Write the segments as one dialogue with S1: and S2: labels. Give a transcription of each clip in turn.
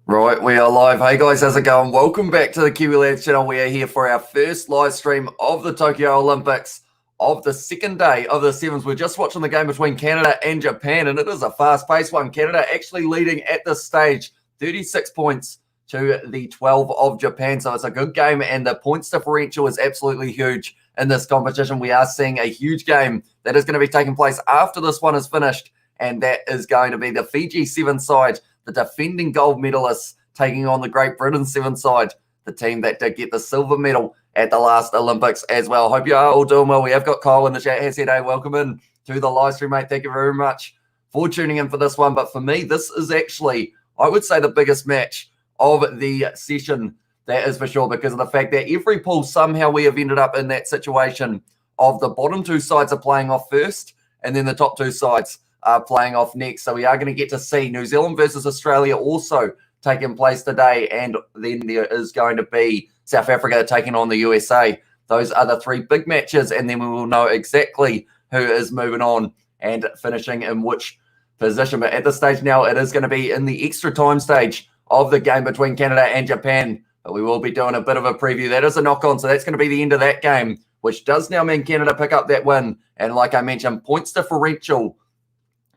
S1: Right, we are live. Hey guys, how's it going? Welcome back to the Kiwi Labs channel. We are here for our first live stream of the Tokyo Olympics of the second day of the sevens. We're just watching the game between Canada and Japan, and it is a fast-paced one. Canada actually leading at this stage, 36 points to the 12 of Japan. So it's a good game, and the points differential is absolutely huge in this competition. We are seeing a huge game that is going to be taking place after this one is finished, and that is going to be the Fiji Sevens side, the defending gold medalists, taking on the Great Britain Sevens side, the team that did get the silver medal at the last Olympics as well. Hope you are all doing well. We have got Kyle in the chat. He said, hey, welcome in to the live stream, mate. Thank you very much for tuning in for this one. But for me, this is actually, I would say, the biggest match of the session. That is for sure, because of the fact that every pool, somehow we have ended up in that situation of the bottom two sides are playing off first, and then the top two sides are playing off next. So we are going to get to see New Zealand versus Australia also taking place today, and then there is going to be South Africa taking on the USA. Those are the three big matches, and then we will know exactly who is moving on and finishing in which position. But at this stage now, it is going to be in the extra time stage of the game between Canada and Japan. But we will be doing a bit of a preview. That is a knock-on, so that's going to be the end of that game, which does now mean Canada pick up that win. And like I mentioned, points differential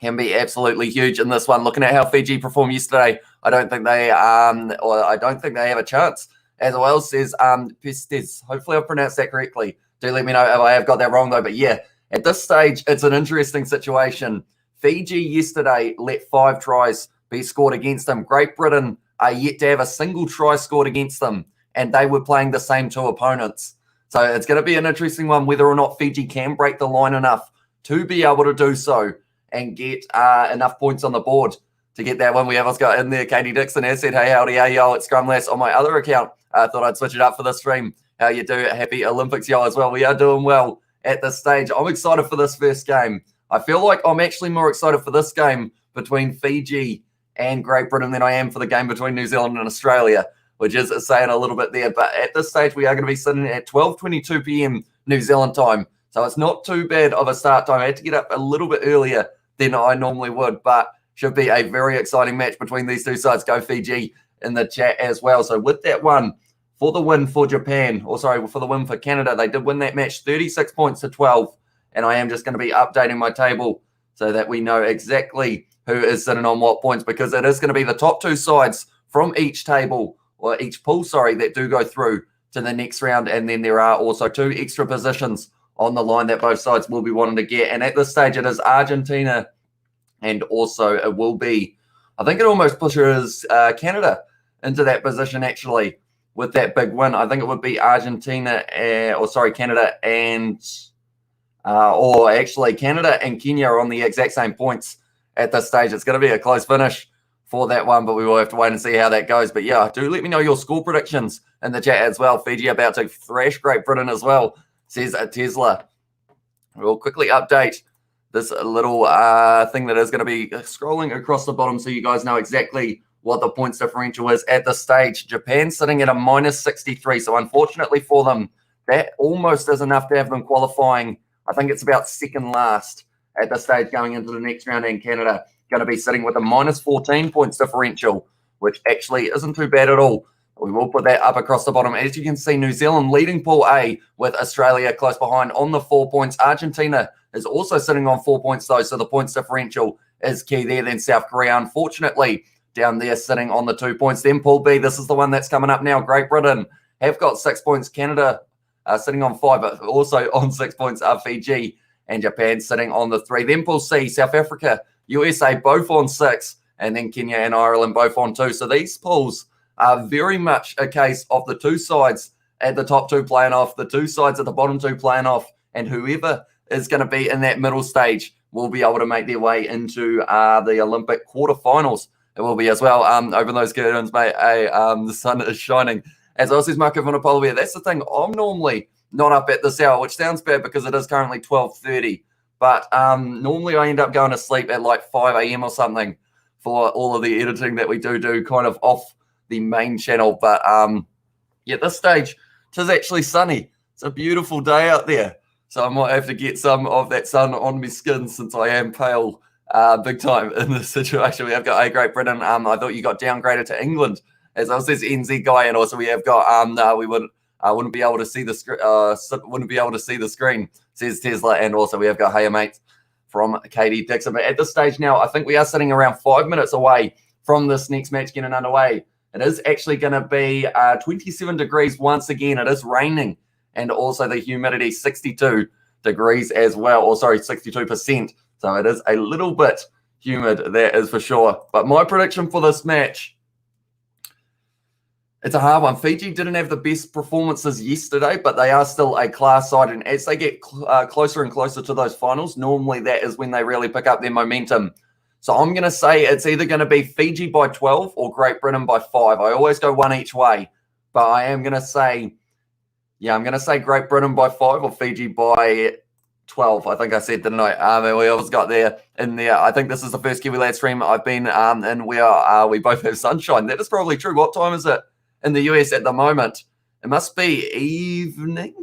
S1: can be absolutely huge in this one. Looking at how Fiji performed yesterday, I don't think they have a chance. As well says Pistes. Hopefully I pronounced that correctly. Do let me know if I have got that wrong though. But yeah, at this stage, it's an interesting situation. Fiji yesterday let 5 tries be scored against them. Great Britain are yet to have a single try scored against them, and they were playing the same 2 opponents. So it's going to be an interesting one whether or not Fiji can break the line enough to be able to do so and get enough points on the board to get that one. We have us got in there. Katie Dixon has said, hey, howdy, hey, yo, it's Scrumlass on my other account. I thought I'd switch it up for the stream. How you do? Happy Olympics, yo, as well. We are doing well at this stage. I'm excited for this first game. I feel like I'm actually more excited for this game between Fiji and Great Britain than I am for the game between New Zealand and Australia, which is saying a little bit there. But at this stage, we are going to be sitting at 12:22 p.m. New Zealand time. So it's not too bad of a start time. I had to get up a little bit earlier than I normally would, but should be a very exciting match between these two sides. Go Fiji in the chat as well. So with that one, for the win for Japan, or sorry, for the win for Canada, they did win that match 36 points to 12. And I am just going to be updating my table so that we know exactly who is sitting on what points, because it is going to be the top 2 sides from each table, or each pool, sorry, that do go through to the next round. And then there are also 2 extra positions on the line that both sides will be wanting to get. And at this stage, it is Argentina, and also it will be, I think it almost pushes Canada into that position, actually, with that big win. I think it would be Argentina, Canada and, Canada and Kenya are on the exact same points at this stage. It's going to be a close finish for that one, but we will have to wait and see how that goes. But yeah, do let me know your score predictions in the chat as well. Fiji about to thrash Great Britain as well, says Tesla. We'll quickly update this little thing that is going to be scrolling across the bottom so you guys know exactly what the points differential is at this stage. Japan sitting at a -63. So unfortunately for them, that almost is enough to have them qualifying. I think it's about second last at this stage going into the next round, and Canada going to be sitting with a -14 points differential, which actually isn't too bad at all. We will put that up across the bottom. As you can see, New Zealand leading Pool A with Australia close behind on the 4 points. Argentina is also sitting on 4 points, though, so the points differential is key there. Then South Korea, unfortunately, down there sitting on the 2 points. Then Pool B, this is the one that's coming up now. Great Britain have got 6 points. Canada sitting on 5, but also on 6 points are Fiji and Japan sitting on the 3. Then Pool C, South Africa, USA both on 6, and then Kenya and Ireland both on 2. So these pools are very much a case of the 2 sides at the top 2 playing off, the 2 sides at the bottom 2 playing off, and whoever is going to be in that middle stage will be able to make their way into the Olympic quarterfinals. It will be as well. Open those curtains, mate. Hey, the sun is shining. As well says Marco Vanapolovia, that's the thing. I'm normally not up at this hour, which sounds bad because it is currently 12:30. But normally I end up going to sleep at like 5 a.m. or something for all of the editing that we do kind of off the main channel. But yeah, this stage, it is actually sunny. It's a beautiful day out there. So I might have to get some of that sun on my skin since I am pale big time in this situation. We have got Great Britain. I thought you got downgraded to England, as well says NZ guy, and also we have got we wouldn't be able to see the wouldn't be able to see the screen, says Tesla, and also we have got hey mate from Katie Dixon. But at this stage now, I think we are sitting around 5 minutes away from this next match getting underway. It is actually going to be 27 degrees once again. It is raining, and also the humidity 62 degrees as well, or sorry, 62%. So it is a little bit humid, that is for sure. But my prediction for this match, it's a hard one. Fiji didn't have the best performances yesterday, but they are still a class side. And as they get closer and closer to those finals, normally that is when they really pick up their momentum. So I'm going to say it's either going to be Fiji by 12 or Great Britain by 5. I always go one each way, but I am going to say, I'm going to say Great Britain by 5 or Fiji by 12. I think I said, didn't I? And we always got there in there. I think this is the first Kiwi Lad stream I've been in where we both have sunshine. That is probably true. What time is it in the US at the moment? It must be evening,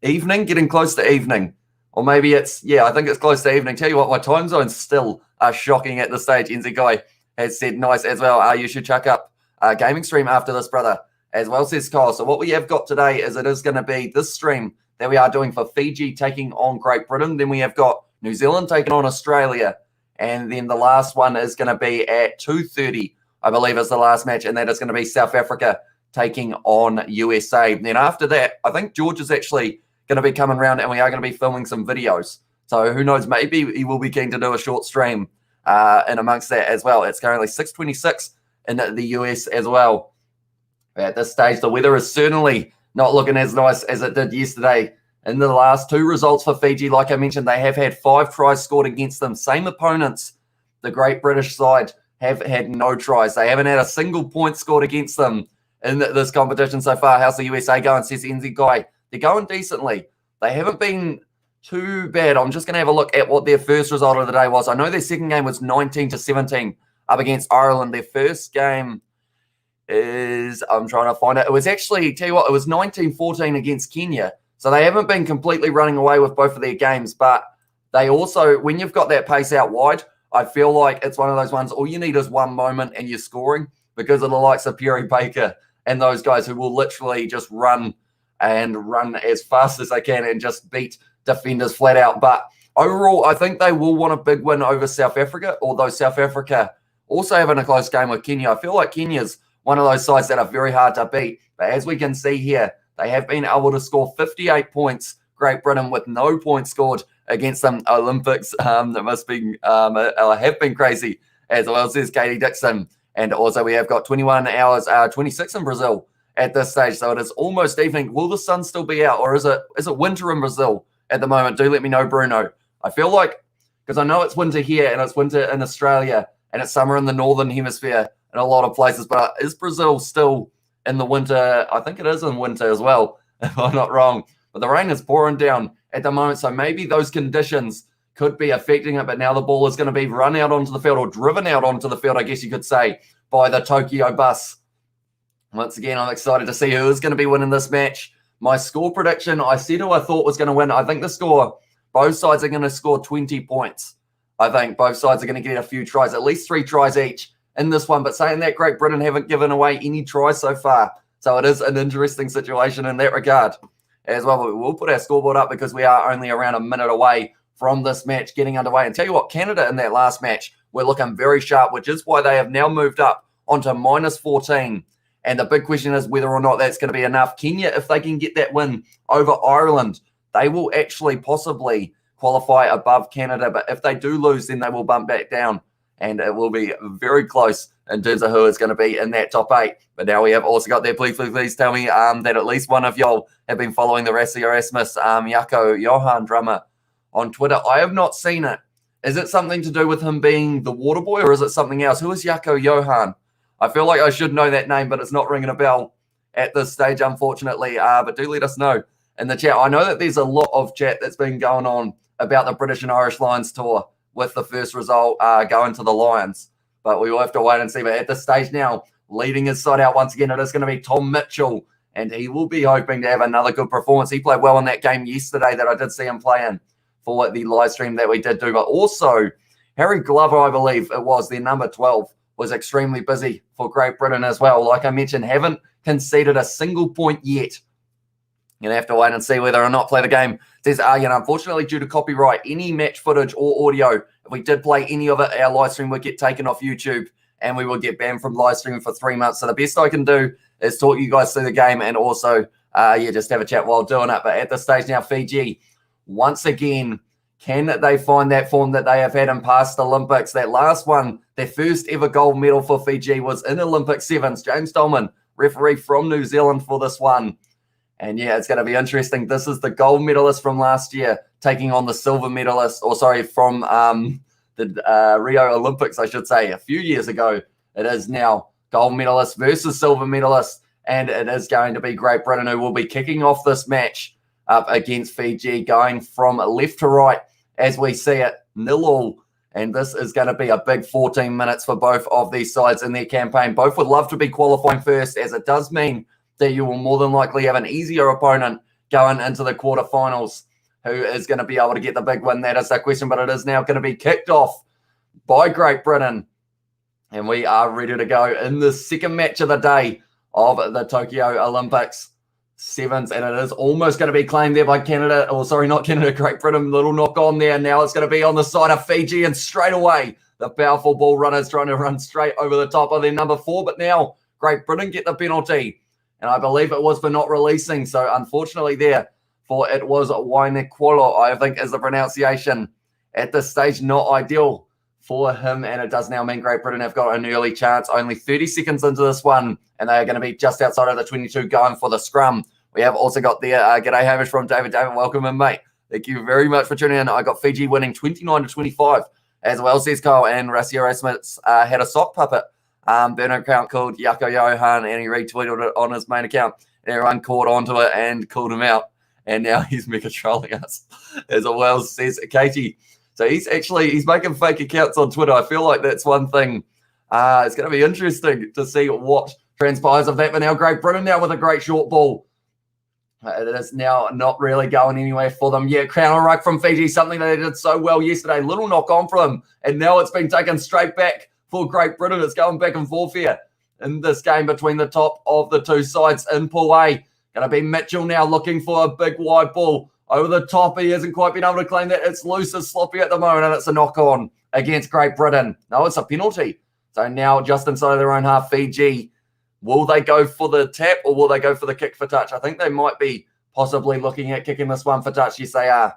S1: getting close to evening. Or maybe it's, I think it's close to evening. Tell you what, my time zones still are shocking at this stage. NZ Guy has said, nice as well. You should chuck up a gaming stream after this, brother, as well, says Kyle. So what we have got today is it is going to be this stream that we are doing for Fiji taking on Great Britain. Then we have got New Zealand taking on Australia. And then the last one is going to be at 2:30, I believe is the last match. And that is going to be South Africa taking on USA. And then after that, I think George is actually going to be coming around and we are going to be filming some videos. So who knows, maybe he will be keen to do a short stream in amongst that as well. It's currently 6:26 in the US as well. At this stage, the weather is certainly not looking as nice as it did yesterday. In the last two results for Fiji, like I mentioned, they have had 5 tries scored against them. Same opponents. The Great British side have had no tries. They haven't had a single point scored against them in this competition so far. How's the USA going, says NZ Guy? They're going decently. They haven't been too bad. I'm just going to have a look at what their first result of the day was. I know their second game was 19-17 up against Ireland. Their first game is, I'm trying to find it. It was actually, tell you what, it was 19-14 against Kenya. So they haven't been completely running away with both of their games. But they also, when you've got that pace out wide, I feel like it's one of those ones, all you need is one moment and you're scoring, because of the likes of Perry Baker and those guys who will literally just run as fast as they can and just beat defenders flat out. But overall, I think they will want a big win over South Africa, although South Africa also having a close game with Kenya. I feel like Kenya's one of those sides that are very hard to beat. But as we can see here, they have been able to score 58 points, Great Britain, with no points scored against them. Olympics that must be have been crazy, as well, says Katie Dixon. And also we have got 21 hours, 26 in Brazil at this stage. So it is almost evening. Will the sun still be out, or is it winter in Brazil at the moment? Do let me know, Bruno. I feel like, because I know it's winter here and it's winter in Australia and it's summer in the northern hemisphere in a lot of places, but is Brazil still in the winter? I think it is in winter as well, if I'm not wrong. But the rain is pouring down at the moment, so maybe those conditions could be affecting it, but now the ball is going to be run out onto the field, or driven out onto the field, I guess you could say, by the Tokyo bus. Once again, I'm excited to see who is going to be winning this match. My score prediction, I said who I thought was going to win. I think the score, both sides are going to score 20 points. I think both sides are going to get a few tries, at least 3 tries each in this one. But saying that, Great Britain haven't given away any tries so far. So it is an interesting situation in that regard as well. But we'll put our scoreboard up because we are only around a minute away from this match getting underway. And tell you what, Canada in that last match were looking very sharp, which is why they have now moved up onto -14. And the big question is whether or not that's going to be enough. Kenya, if they can get that win over Ireland, they will actually possibly qualify above Canada. But if they do lose, then they will bump back down. And it will be very close in terms of who is going to be in that top 8. But now we have also got there. Please tell me that at least one of y'all have been following the Rassi Erasmus Jaco Johan drummer on Twitter. I have not seen it. Is it something to do with him being the water boy, or is it something else? Who is Jaco Johan? I feel like I should know that name, but it's not ringing a bell at this stage, unfortunately. But do let us know in the chat. I know that there's a lot of chat that's been going on about the British and Irish Lions tour with the first result going to the Lions. But we will have to wait and see. But at this stage now, leading his side out once again, it is going to be Tom Mitchell. And he will be hoping to have another good performance. He played well in that game yesterday that I did see him playing for the live stream that we did do. But also, Harry Glover, I believe it was, their number 12, was extremely busy for Great Britain as well. Like I mentioned, haven't conceded a single point yet. You're going to have to wait and see whether or not play the game. It says, unfortunately, due to copyright, any match footage or audio, if we did play any of it, our live stream would get taken off YouTube and we will get banned from live streaming for 3 months. So the best I can do is talk you guys through the game and also, just have a chat while doing it. But at this stage now, Fiji, once again, can they find that form that they have had in past Olympics? That last one, their first ever gold medal for Fiji was in Olympic Sevens. James Dolman, referee from New Zealand for this one. And yeah, it's going to be interesting. This is the gold medalist from last year taking on the silver medalist, from the Rio Olympics, I should say, a few years ago. It is now gold medalist versus silver medalist, and it is going to be Great Britain who will be kicking off this match up against Fiji, going from left to right as we see it, 0-0. And this is going to be a big 14 minutes for both of these sides in their campaign. Both would love to be qualifying first, as it does mean that you will more than likely have an easier opponent going into the quarterfinals who is going to be able to get the big win. That is the question, but it is now going to be kicked off by Great Britain. And we are ready to go in the second match of the day of the Tokyo Olympics Sevens. And it is almost going to be claimed there by Canada. Not Canada, Great Britain. Little knock on there. Now it's going to be on the side of Fiji. And straight away, the powerful ball runners trying to run straight over the top of their number 4. But now Great Britain get the penalty. And I believe it was for not releasing. So unfortunately there, for it was Wainekwolo, I think is the pronunciation. At this stage, not ideal for him. And it does now mean Great Britain have got an early chance. Only 30 seconds into this one. And they are going to be just outside of the 22 going for the scrum. We have also got there, g'day Hamish from David. David, welcome in, mate. Thank you very much for tuning in. I got Fiji winning 29-25 as well, says Kyle. And Rassi Erasmus had a sock puppet burner account called Yako Johan, and he retweeted it on his main account. And everyone caught onto it and called him out. And now he's mega trolling us as well, says Katie. So he's making fake accounts on Twitter. I feel like that's one thing. It's going to be interesting to see what transpires of that. But now Great Britain now with a great short ball. It is now not really going anywhere for them. Yeah, counter ruck from Fiji, something they did so well yesterday. Little knock on for them. And now it's been taken straight back for Great Britain. It's going back and forth here in this game between the top of the two sides in Pool A. Going to be Mitchell now looking for a big wide ball over the top. He hasn't quite been able to claim that. It's loose and sloppy at the moment, and it's a knock-on against Great Britain. No, it's a penalty. So now just inside of their own half, Fiji, will they go for the tap or will they go for the kick for touch? I think they might be possibly looking at kicking this one for touch. Yes, they are.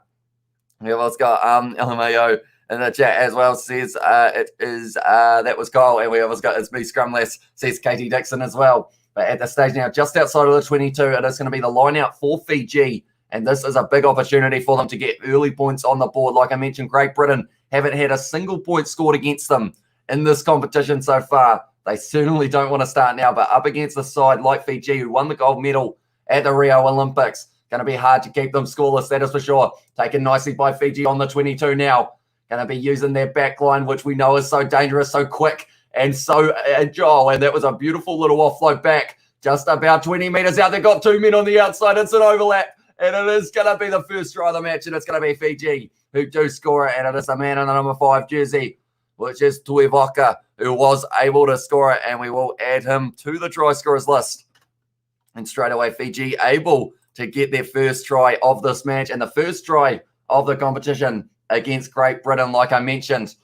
S1: We've also got LMAO in the chat as well, says it is, that was Kyle. And we also got It's Me Scrumless, says Katie Dixon as well. But at this stage now, just outside of the 22, it is going to be the line out for Fiji. And this is a big opportunity for them to get early points on the board. Like I mentioned, Great Britain haven't had a single point scored against them in this competition so far. They certainly don't want to start now, but up against the side like Fiji, who won the gold medal at the Rio Olympics, going to be hard to keep them scoreless, that is for sure. Taken nicely by Fiji on the 22 now. Going to be using their back line, which we know is so dangerous, so quick, and so agile. And that was a beautiful little offload back, just about 20 meters out. They've got 2 men on the outside. It's an overlap, and it is going to be the first try of the match, and it's going to be Fiji who do score it, and it is a man in the number 5 jersey, which is Tuivoka, who was able to score it, and we will add him to the try scorers list. And straight away, Fiji able to get their first try of this match and the first try of the competition against Great Britain, like I mentioned.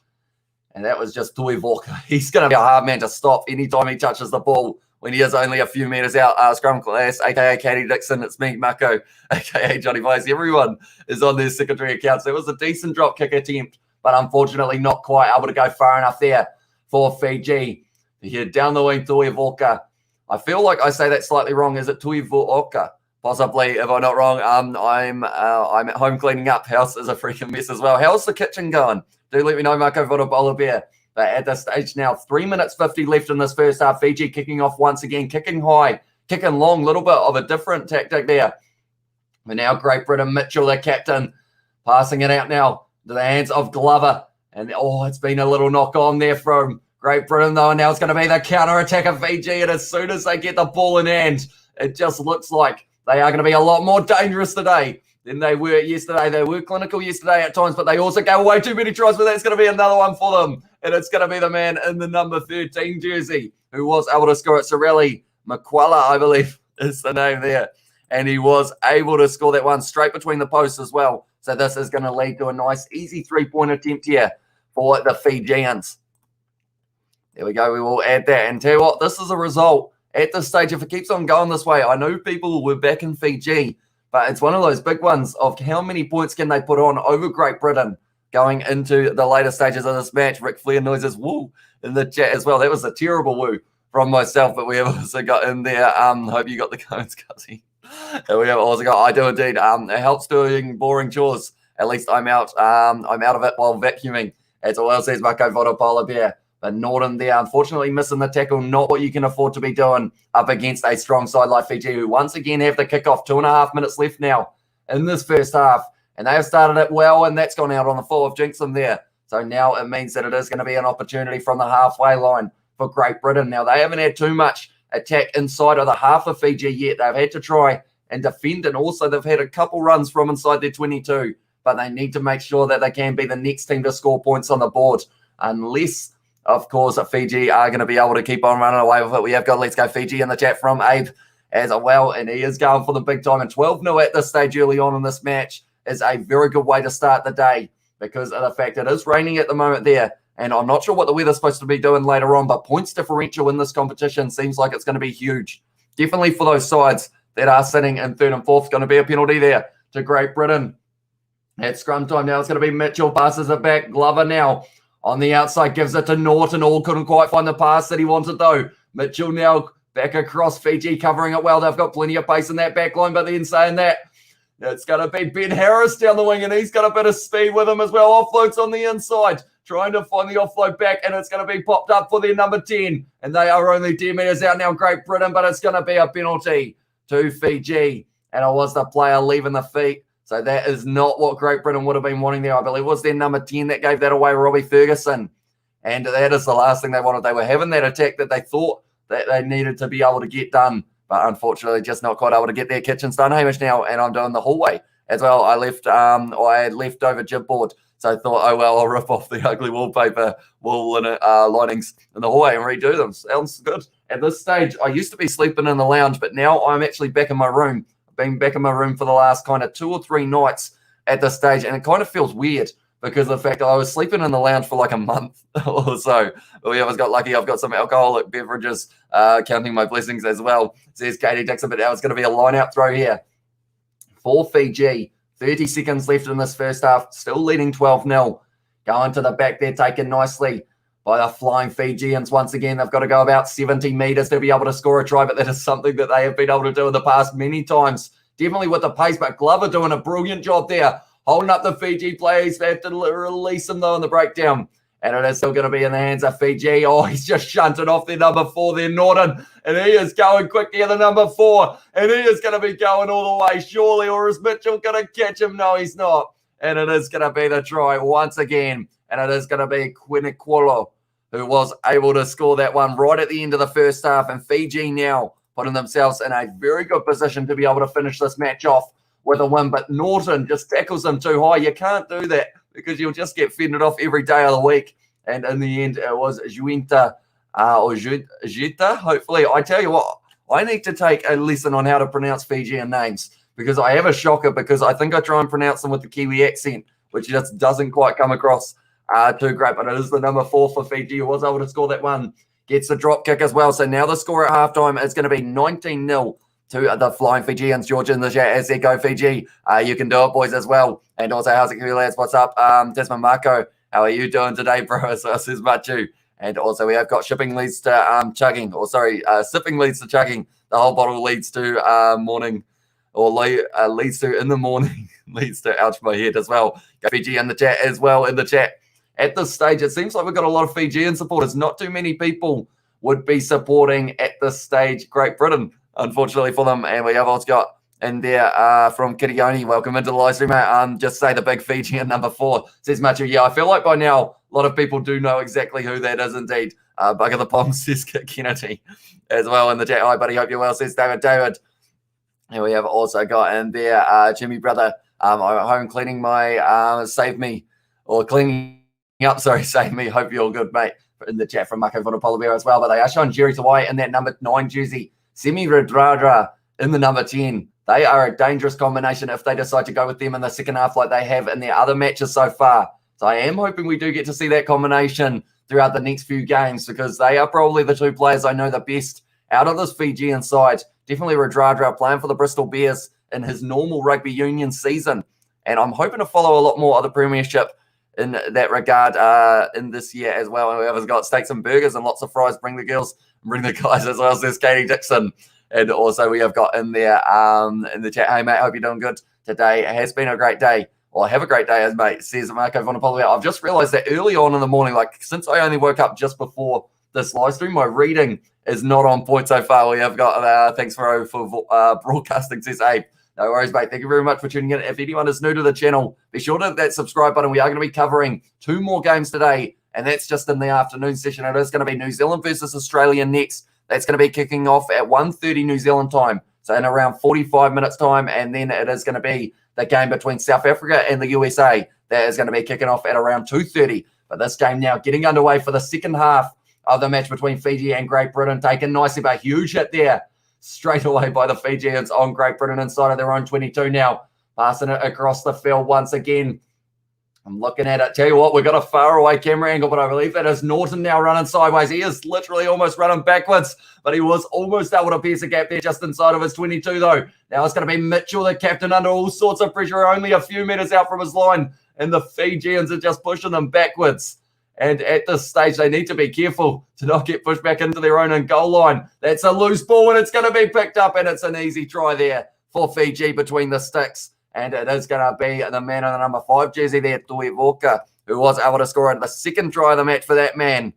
S1: And that was just Tuivoka. He's going to be a hard man to stop anytime he touches the ball when he is only a few meters out. Scrum class, a.k.a. Katie Dixon. It's me, Mako, a.k.a. Johnny Vice. Everyone is on their secondary accounts. It was a decent drop kick attempt, but unfortunately not quite able to go far enough there for Fiji. Here down the wing, Tuivoka. I feel like I say that slightly wrong. Is it Tuivoka? Possibly, if I'm not wrong. I'm at home cleaning up. House is a freaking mess as well. How's the kitchen going? Do let me know, Marco, for a bowl of beer. But at this stage now, 3 minutes 50 left in this first half. Fiji kicking off once again, kicking high, kicking long. Little bit of a different tactic there. But now Great Britain, Mitchell, the captain, passing it out now to the hands of Glover. And it's been a little knock on there from Great Britain, though. And now it's going to be the counter-attack of Fiji. And as soon as they get the ball in hand, it just looks like they are going to be a lot more dangerous today than they were yesterday. They were clinical yesterday at times, but they also gave away too many tries, but that's going to be another one for them. And it's going to be the man in the number 13 jersey who was able to score it. Sorelli Makwala, I believe, is the name there. And he was able to score that one straight between the posts as well. So this is going to lead to a nice, easy three-point attempt here for the Fijians. There we go. We will add that. And tell you what, this is a result at this stage. If it keeps on going this way, I know people were back in Fiji, but it's one of those big ones of how many points can they put on over Great Britain going into the later stages of this match. Ric Flair noises woo in the chat as well. That was a terrible woo from myself, but we have also got in there. Hope you got the comments, Cuzzy. We have also got I do indeed. It helps doing boring chores. At least I'm out of it while vacuuming. As well says Marco Votopola Bear. But Norton there, unfortunately missing the tackle, not what you can afford to be doing up against a strong side like Fiji, who once again have the kickoff. 2.5 minutes left now in this first half. And they have started it well, and that's gone out on the full of jinx them there. So now it means that it is going to be an opportunity from the halfway line for Great Britain. Now, they haven't had too much attack inside of the half of Fiji yet. They've had to try and defend, and also they've had a couple runs from inside their 22. But they need to make sure that they can be the next team to score points on the board, unless, of course, Fiji are going to be able to keep on running away with it. We have got Let's Go Fiji in the chat from Abe as well, and he is going for the big time. And 12-0 at this stage early on in this match is a very good way to start the day because of the fact it is raining at the moment there. And I'm not sure what the weather's supposed to be doing later on, but points differential in this competition seems like it's going to be huge. Definitely for those sides that are sitting in third and fourth, going to be a penalty there to Great Britain. At scrum time now, it's going to be Mitchell, passes it back. Glover now on the outside, gives it to Norton. All couldn't quite find the pass that he wanted, though. Mitchell now back across, Fiji covering it well. They've got plenty of pace in that back line, but then saying that, it's going to be Ben Harris down the wing, and he's got a bit of speed with him as well. Offloads on the inside, trying to find the offload back, and it's going to be popped up for their number 10. And they are only 10 metres out now, Great Britain, but it's going to be a penalty to Fiji. And it was the player leaving the feet. So that is not what Great Britain would have been wanting there. I believe it was their number 10 that gave that away, Robbie Ferguson. And that is the last thing they wanted. They were having that attack that they thought that they needed to be able to get done. But unfortunately, just not quite able to get their kitchens done, Hamish, now. And I'm doing the hallway as well. I had leftover jibboard. So I thought, oh, well, I'll rip off the ugly wallpaper, linings in the hallway and redo them. Sounds good. At this stage, I used to be sleeping in the lounge, but now I'm actually back in my room. Been back in my room for the last kind of 2 or 3 nights at this stage, and it kind of feels weird because of the fact that I was sleeping in the lounge for like a month or so. But we always got lucky. I've got some alcoholic beverages, counting my blessings as well. Says Katie Dixon, but now it's going to be a line-out throw here for Fiji. 30 seconds left in this first half, still leading 12-0. Going to the back there, taken nicely by the flying Fijians. Once again, they've got to go about 70 metres to be able to score a try, but that is something that they have been able to do in the past many times. Definitely with the pace, but Glover doing a brilliant job there, holding up the Fiji players. They have to release them, though, in the breakdown. And it is still going to be in the hands of Fiji. Oh, he's just shunted off their number 4 there, Norton. And he is going quick here, the number 4. And he is going to be going all the way, surely. Or is Mitchell going to catch him? No, he's not. And it is going to be the try once again. And it is going to be Quiniquolo who was able to score that one right at the end of the first half. And Fiji now putting themselves in a very good position to be able to finish this match off with a win. But Norton just tackles them too high. You can't do that because you'll just get fended off every day of the week. And in the end, it was Juinta or Jita, hopefully. I tell you what, I need to take a lesson on how to pronounce Fijian names because I have a shocker because I think I try and pronounce them with the Kiwi accent, which just doesn't quite come across too great. But it is the number 4 for Fiji who was able to score that one. Gets the drop kick as well. So now the score at halftime is going to be 19-0 to the flying Fijians. George in the chat as they go Fiji. You can do it, boys, as well. And also, how's it going, lads? What's up? Desmond Marco, how are you doing today, bro? So says Machu. And also, we have got shipping leads to chugging, or sorry, sipping leads to chugging. The whole bottle leads to morning, or leads to in the morning, leads to ouch my head as well. Go Fiji in the chat as well, in the chat. At this stage, it seems like we've got a lot of Fijian supporters. Not too many people would be supporting at this stage Great Britain, unfortunately for them. And we have also got in there from Kirioni. Welcome into the live stream, mate. Just say the big Fijian number 4. Says Machu. Yeah, I feel like by now a lot of people do know exactly who that is indeed. Bugger the Pong says Kennedy as well in the chat. Hi, buddy. Hope you're well, says David. And we have also got in there Jimmy Brother I'm home cleaning my save me or cleaning up. Sorry, save me. Hope you're all good, mate. In the chat from Marco Votopolabero as well. But they are showing Jerry Tawai in that number 9 jersey, Semi Radradra in the number 10. They are a dangerous combination if they decide to go with them in the second half like they have in their other matches so far. So I am hoping we do get to see that combination throughout the next few games because they are probably the two players I know the best out of this Fijian side. Definitely Radradra playing for the Bristol Bears in his normal rugby union season. And I'm hoping to follow a lot more of the Premiership in that regard in this year as well. And whoever's got steaks and burgers and lots of fries, bring the girls, bring the guys as well. So there's Katie Dixon. And also we have got in there in the chat, hey, mate, hope you're doing good today. It has been a great day. Well, have a great day, as mate, says Marco Votopolabero. I've just realized that early on in the morning, like since I only woke up just before this live stream, my reading is not on point so far. We have got, thanks for broadcasting, says Abe. No worries, mate. Thank you very much for tuning in. If anyone is new to the channel, be sure to hit that subscribe button. We are going to be covering 2 more games today, and that's just in the afternoon session. It is going to be New Zealand versus Australia next. That's going to be kicking off at 1:30 New Zealand time, so in around 45 minutes time, and then it is going to be the game between South Africa and the USA. That is going to be kicking off at around 2:30. But this game now getting underway for the second half of the match between Fiji and Great Britain, taken nicely by a huge hit there straight away by the Fijians on Great Britain inside of their own 22 now, passing it across the field once again. I'm looking at it. Tell you what, we've got a far away camera angle, but I believe that is Norton now running sideways. He is literally almost running backwards, but he was almost able to pierce a gap there just inside of his 22 though. Now it's going to be Mitchell, the captain, under all sorts of pressure, only a few meters out from his line, and the Fijians are just pushing them backwards. And at this stage, they need to be careful to not get pushed back into their own goal line. That's a loose ball, and it's going to be picked up, and it's an easy try there for Fiji between the sticks. And it is going to be the man in the number 5 jersey there, Tui Walker, who was able to score the second try of the match for that man.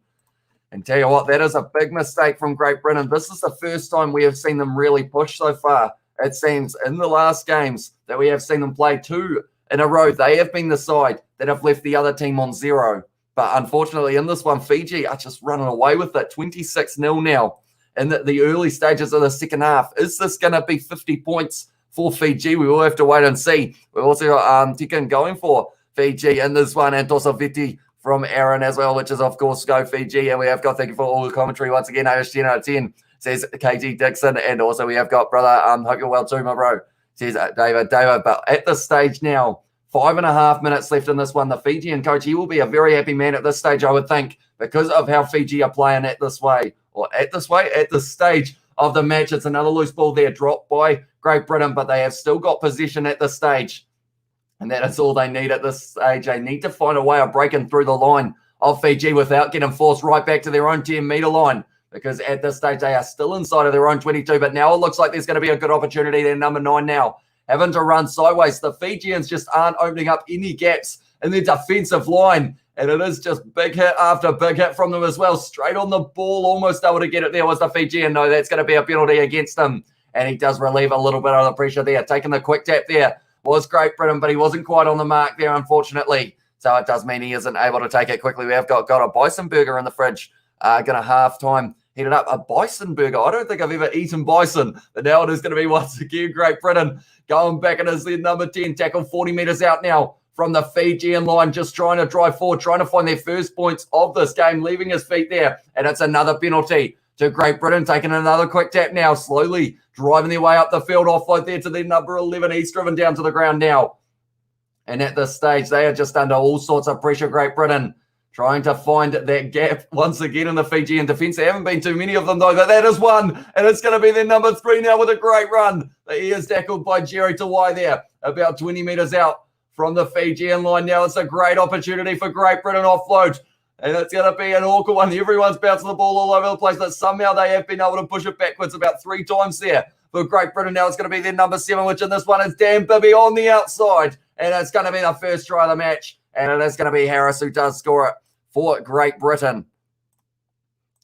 S1: And tell you what, that is a big mistake from Great Britain. This is the first time we have seen them really push so far. It seems in the last games that we have seen them play 2 in a row. They have been the side that have left the other team on 0. But unfortunately, in this one, Fiji are just running away with it. 26-0 now in the early stages of the second half. Is this going to be 50 points for Fiji? We will have to wait and see. We've also got Tikin going for Fiji in this one, and Tosaviti from Aaron as well, which is, of course, go Fiji. And we have got, thank you for all the commentary once again, Irish 10 out of 10, says KG Dixon. And also we have got, brother, hope you're well too, my bro, says David. But at this stage now, 5.5 minutes left in this one. The Fijian coach, he will be a very happy man at this stage, I would think, because of how Fiji are playing at this stage of the match. It's another loose ball there, dropped by Great Britain, but they have still got possession at this stage. And that is all they need at this stage. They need to find a way of breaking through the line of Fiji without getting forced right back to their own 10-meter line, because at this stage they are still inside of their own 22. But now it looks like there's going to be a good opportunity there. Number 9 now having to run sideways. The Fijians just aren't opening up any gaps in their defensive line. And it is just big hit after big hit from them as well. Straight on the ball, almost able to get it there was the Fijian. No, that's going to be a penalty against him. And he does relieve a little bit of the pressure there. Taking the quick tap there was Great Britain, but he wasn't quite on the mark there, unfortunately. So it does mean he isn't able to take it quickly. We have got a bison burger in the fridge. Going to half-time heat it up. A bison burger. I don't think I've ever eaten bison, but now it is going to be once again Great Britain going back in his number 10, tackle 40 meters out now from the Fijian line, just trying to drive forward, trying to find their first points of this game, leaving his feet there. And it's another penalty to Great Britain, taking another quick tap now, slowly driving their way up the field, offload there to their number 11. He's driven down to the ground now. And at this stage, they are just under all sorts of pressure, Great Britain, trying to find that gap once again in the Fijian defence. There haven't been too many of them, though, but that is one. And it's going to be their number 3 now with a great run. He is tackled by Jerry Tawai there, about 20 metres out from the Fijian line. Now it's a great opportunity for Great Britain offload. And it's going to be an awkward one. Everyone's bouncing the ball all over the place, but somehow they have been able to push it backwards about 3 times there for Great Britain. Now it's going to be their number 7, which in this one is Dan Bibby on the outside. And it's going to be the first try of the match. And it is going to be Harris who does score it for Great Britain.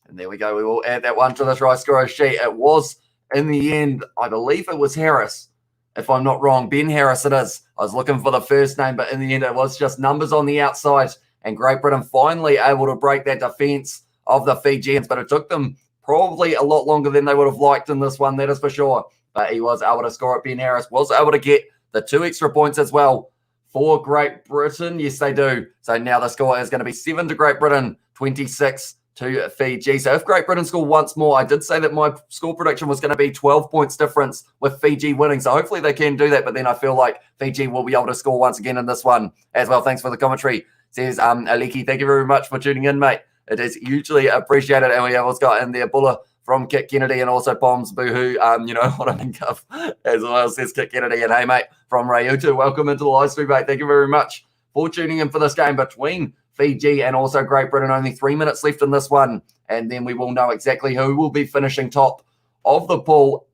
S1: And there we go. We will add that one to the try scorer sheet. It was, in the end, I believe it was Harris, if I'm not wrong. Ben Harris it is. I was looking for the first name, but in the end, it was just numbers on the outside. And Great Britain finally able to break that defence of the Fijians. But it took them probably a lot longer than they would have liked in this one, that is for sure. But he was able to score it. Ben Harris was able to get the 2 extra points as well for Great Britain. Yes, they do. So now the score is going to be 7 to Great Britain, 26 to Fiji. So if Great Britain score once more, I did say that my score prediction was going to be 12 points difference with Fiji winning. So hopefully they can do that. But then I feel like Fiji will be able to score once again in this one as well. Thanks for the commentary. Says Aliki, thank you very much for tuning in, mate. It is hugely appreciated. And we have also got in there Buller from Kit Kennedy and also Bombs Boohoo. You know what I think of as well, says Kit Kennedy. And hey, mate, from Rayutu, welcome into the live stream, mate. Thank you very much for tuning in for this game between Fiji and also Great Britain. Only 3 minutes left in this one. And then we will know exactly who will be finishing top of the pool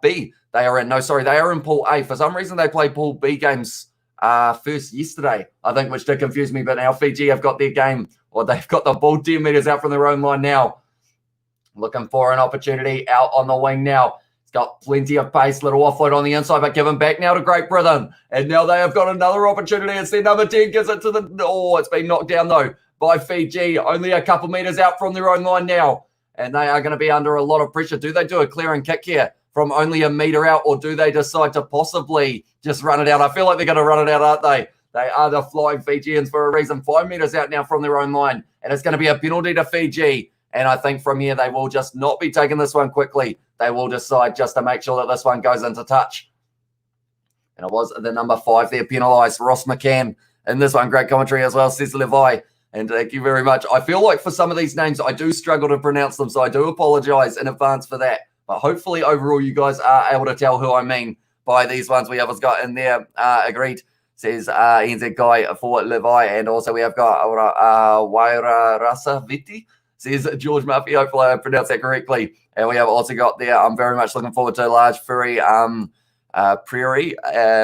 S1: B. They are in pool A. For some reason, they played pool B games first yesterday, I think, which did confuse me. But now Fiji have got their game, or they've got the ball 10 meters out from their own line now. Looking for an opportunity out on the wing now. It's got plenty of pace, little offload on the inside, but given back now to Great Britain. And now they have got another opportunity. It's their number 10, gives it to it's been knocked down though by Fiji. Only a couple meters out from their own line now. And they are going to be under a lot of pressure. Do they do a clearing kick here from only a meter out, or do they decide to possibly just run it out? I feel like they're going to run it out, aren't they? They are the flying Fijians for a reason. 5 meters out now from their own line. And it's going to be a penalty to Fiji. And I think from here, they will just not be taking this one quickly. They will decide just to make sure that this one goes into touch. And it was the number 5 there, penalised, Ross McCann. In this one, great commentary as well, says Levi. And thank you very much. I feel like for some of these names, I do struggle to pronounce them, so I do apologise in advance for that. But hopefully, overall, you guys are able to tell who I mean by these ones we have got in there. Agreed, says NZ Guy for Levi. And also we have got Waira Rasa Viti, says George Murphy. Hopefully I pronounced that correctly. And we have also got there, I'm very much looking forward to a large furry prairie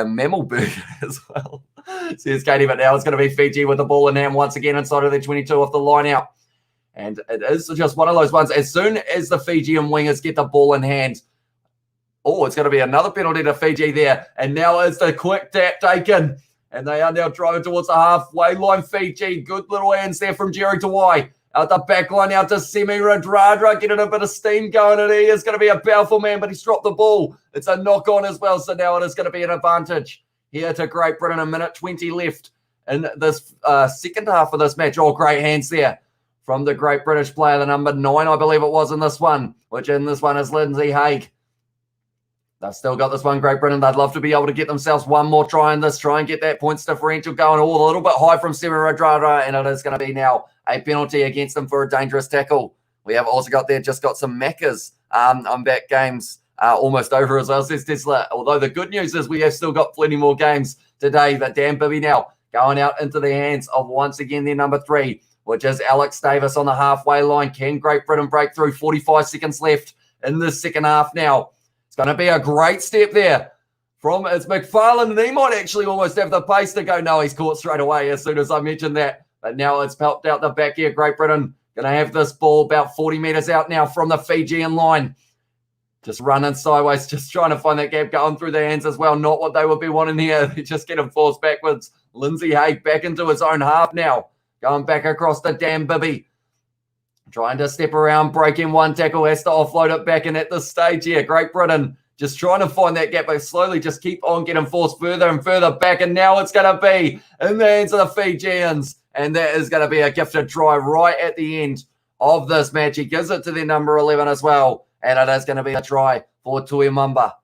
S1: mammal bird as well. Says Katie, but now it's going to be Fiji with the ball in hand once again inside of the 22 off the line out. And it is just one of those ones. As soon as the Fijian wingers get the ball in hand, it's going to be another penalty to Fiji there. And now it's the quick tap taken. And they are now driving towards the halfway line. Fiji, good little hands there from Jerry Tawai. Out the back line out to Semi Radradra, getting a bit of steam going. And he is going to be a powerful man, but he's dropped the ball. It's a knock on as well. So now it is going to be an advantage here to Great Britain. 1:20 left in this second half of this match. Great hands there from the Great British player, the number 9, I believe it was in this one, which in this one is Lindsay Haig. They've still got this one, Great Britain. They'd love to be able to get themselves one more try in this, try and get that points differential going. A little bit high from Semi Radradra, and it is going to be now a penalty against them for a dangerous tackle. We have also got there, just got some Maccas on back games almost over as well, says Tesla. Although the good news is we have still got plenty more games today. But Dan Bibby now going out into the hands of once again their number 3, which is Alex Davis on the halfway line. Can Great Britain break through? 45 seconds left in the second half now. It's going to be a great step there from it's McFarlane, and he might actually almost have the pace to go. No, he's caught straight away as soon as I mentioned that. But now it's helped out the back here. Great Britain going to have this ball about 40 meters out now from the Fijian line. Just running sideways, just trying to find that gap going through their hands as well. Not what they would be wanting here. They just get him forced backwards. Lindsay Haig back into his own half now. Going back across to Dan Bibby. Trying to step around, break in one tackle, has to offload it back in at this stage here. Great Britain just trying to find that gap, but slowly just keep on getting forced further and further back. And now it's going to be in the hands of the Fijians. And that is going to be a gifted try right at the end of this match. He gives it to their number 11 as well. And it is going to be a try for Tuimamba.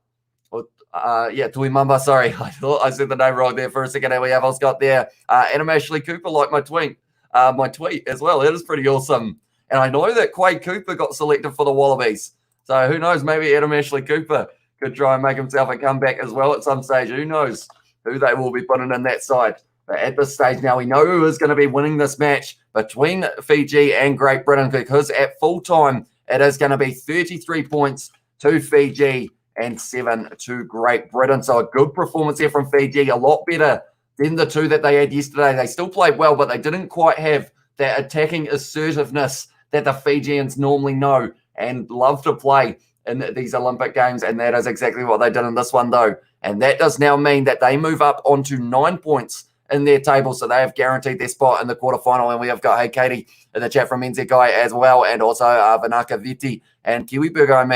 S1: Tuimamba, sorry. I thought I said the name wrong there for a second. And we have also got there Adam Ashley Cooper, like my tweet as well. It is pretty awesome. And I know that Quade Cooper got selected for the Wallabies. So who knows, maybe Adam Ashley Cooper could try and make himself a comeback as well at some stage. Who knows who they will be putting in that side. But at this stage now, we know who is going to be winning this match between Fiji and Great Britain, because at full time, it is going to be 33 points to Fiji and 7 to Great Britain. So a good performance here from Fiji, a lot better than the 2 that they had yesterday. They still played well, but they didn't quite have that attacking assertiveness that the Fijians normally know and love to play in these Olympic games. And that is exactly what they did in this one, though. And that does now mean that they move up onto 9 points in their table. So they have guaranteed their spot in the quarterfinal. And we have got, hey, Katie, in the chat from NZ Guy as well. And also Vanaka Viti and Kiwi Burger,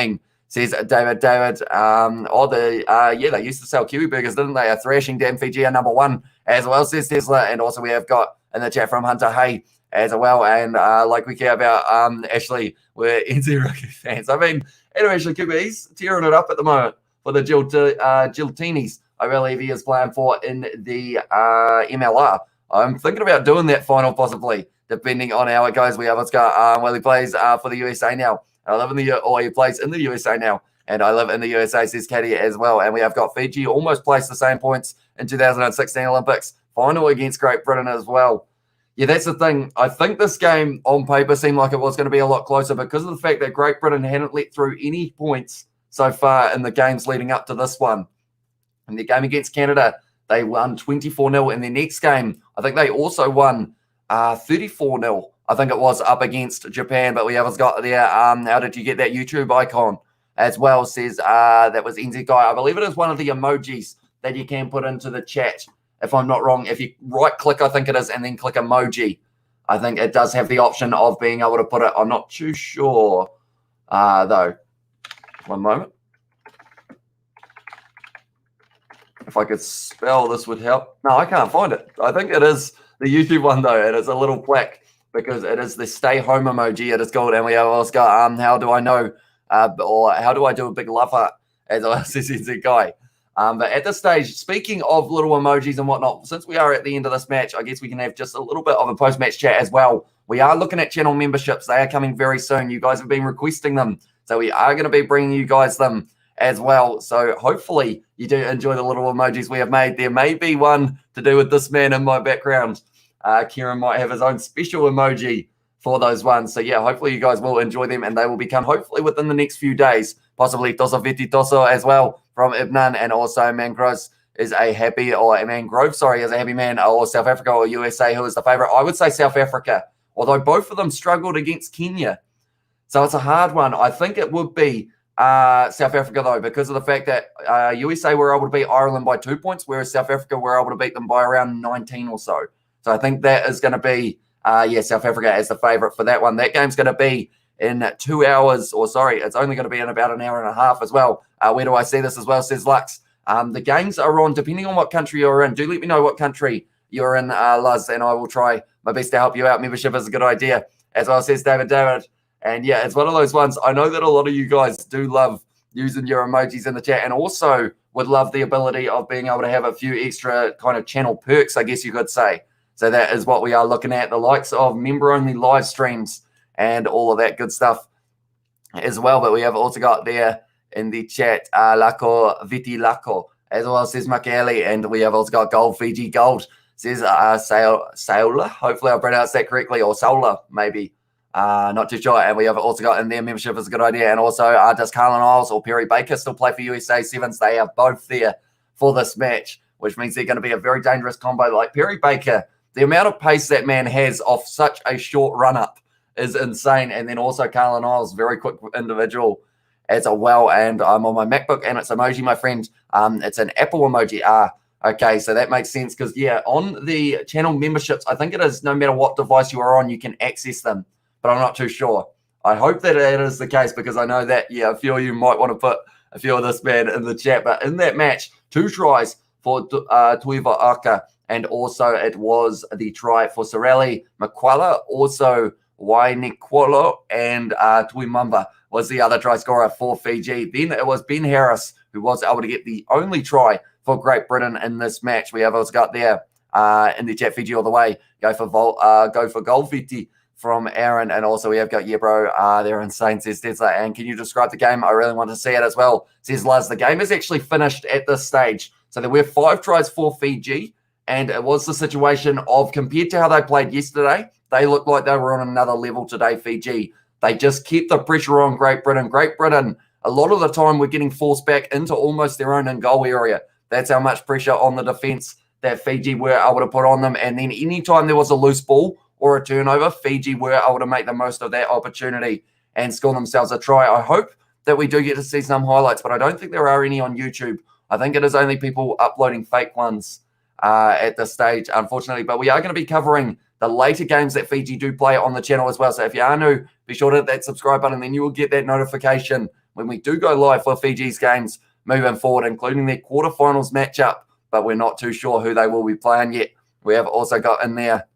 S1: says David. They used to sell Kiwi burgers, didn't they? A thrashing. Damn, Fiji are number 1 as well, says Tesla. And also we have got in the chat from Hunter Hay as well. And like we care about Ashley, we're NZ Rugby fans. I mean, Ashley Cooper, he's tearing it up at the moment for the Giltinis. I believe he is playing for in the MLR. I'm thinking about doing that final possibly, depending on how it goes. We have let's go. He plays for the USA now. I live in he plays in the USA now, and I live in the USA, says Caddy as well. And we have got Fiji almost placed the same points in 2016 Olympics final against Great Britain as well. Yeah, that's the thing. I think this game on paper seemed like it was going to be a lot closer because of the fact that Great Britain hadn't let through any points so far in the games leading up to this one. In the game against Canada, they won 24-0. In their next game, I think they also won 34-0. I think it was up against Japan, but we have got there. How did you get that YouTube icon as well? Says that was NZ Guy. I believe it is one of the emojis that you can put into the chat. If I'm not wrong, if you right click, I think it is, and then click emoji, I think it does have the option of being able to put it. I'm not too sure though. One moment. If I could spell, this would help. No, I can't find it. I think it is the YouTube one though. It is a little plaque because it is the stay home emoji. It is called, and we have also got how do I know, or how do I do a big love heart as I says NZ Guy. But at this stage, speaking of little emojis and whatnot, since we are at the end of this match, I guess we can have just a little bit of a post-match chat as well. We are looking at channel memberships. They are coming very soon. You guys have been requesting them. So we are going to be bringing you guys them as well. So hopefully you do enjoy the little emojis we have made. There may be one to do with this man in my background. Kieran might have his own special emoji for those ones. So yeah, hopefully you guys will enjoy them and they will become hopefully within the next few days, possibly Toso Viti Toso as well from Ibnan, and also Mangrove is a happy man, or South Africa or USA, who is the favourite. I would say South Africa, although both of them struggled against Kenya. So it's a hard one. I think it would be South Africa, though, because of the fact that USA were able to beat Ireland by 2 points, whereas South Africa were able to beat them by around 19 or so. So I think that is going to be, South Africa as the favourite for that one. That game's going to be in 2 hours, it's only going to be in about an hour and a half as well. Where do I see this as well, says Lux. The games are on, depending on what country you're in. Do let me know what country you're in, Luz, and I will try my best to help you out. Membership is a good idea, as well, says David. And yeah, it's one of those ones. I know that a lot of you guys do love using your emojis in the chat, and also would love the ability of being able to have a few extra kind of channel perks, I guess you could say. So that is what we are looking at, the likes of member-only live streams and all of that good stuff as well. But we have also got there in the chat, Lako Viti Lako, as well, says Makali, and we have also got Gold Fiji Gold, says Saula. Hopefully I pronounced that correctly, or Saula maybe. Not too sure. And we have also got in their membership is a good idea. And also, does Carlin Isles or Perry Baker still play for USA Sevens? They are both there for this match, which means they're going to be a very dangerous combo. Like Perry Baker, the amount of pace that man has off such a short run-up is insane. And then also Carlin Isles, very quick individual as well. And I'm on my MacBook, and it's emoji, my friend. It's an Apple emoji. Okay, so that makes sense because, yeah, on the channel memberships, I think it is no matter what device you are on, you can access them. But I'm not too sure. I hope that it is the case because I know that, yeah, a few of you might want to put a few of this man in the chat. But in that match, 2 tries for Tuiva Aka, and also it was the try for Sorelli Makwala, also Wainikwolo, and Tuimamba was the other try scorer for Fiji. Then it was Ben Harris who was able to get the only try for Great Britain in this match. We have also got there in the chat, Fiji all the way. Go for Gold Fiti from Aaron, and also we have got bro, they're insane, says Tesla. And can you describe the game? I really want to see it as well, says Laz. The game is actually finished at this stage. So there were 5 tries for Fiji, and it was the situation of, compared to how they played yesterday, they looked like they were on another level today, Fiji. They just kept the pressure on Great Britain. Great Britain, a lot of the time, were getting forced back into almost their own in-goal area. That's how much pressure on the defence that Fiji were able to put on them. And then anytime there was a loose ball or a turnover, Fiji were able to make the most of that opportunity and score themselves a try. I hope that we do get to see some highlights, but I don't think there are any on YouTube. I think it is only people uploading fake ones at this stage, unfortunately. But we are going to be covering the later games that Fiji do play on the channel as well. So if you are new, be sure to hit that subscribe button, then you will get that notification when we do go live for Fiji's games moving forward, including their quarterfinals matchup, but we're not too sure who they will be playing yet. We have also got in there,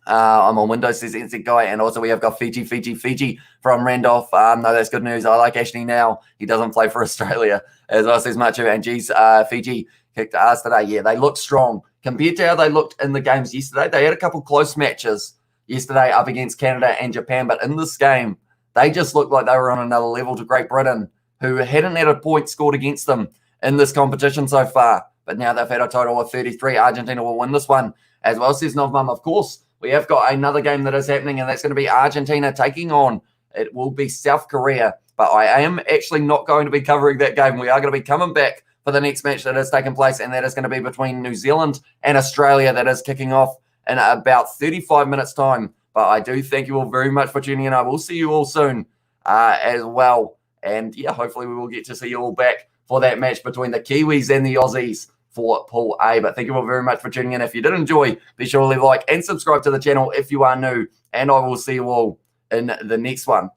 S1: I'm on Windows, says NZ Guy, and also we have got Fiji from Randolph. No, that's good news. I like Ashley now. He doesn't play for Australia, as well says Machu. And geez, Fiji kicked ass today. Yeah, they look strong. Compared to how they looked in the games yesterday, they had a couple close matches yesterday up against Canada and Japan, but in this game, they just looked like they were on another level to Great Britain, who hadn't had a point scored against them in this competition so far. But now they've had a total of 33. Argentina will win this one, as well, says Novmum. Of course, we have got another game that is happening, and that's going to be Argentina taking on, it will be South Korea. But I am actually not going to be covering that game. We are going to be coming back for the next match that has taken place, and that is going to be between New Zealand and Australia. That is kicking off in about 35 minutes' time. But I do thank you all very much for tuning in. I will see you all soon as well. And yeah, hopefully we will get to see you all back for that match between the Kiwis and the Aussies for Pool A. But thank you all very much for tuning in. If you did enjoy, be sure to leave a like and subscribe to the channel if you are new. And I will see you all in the next one.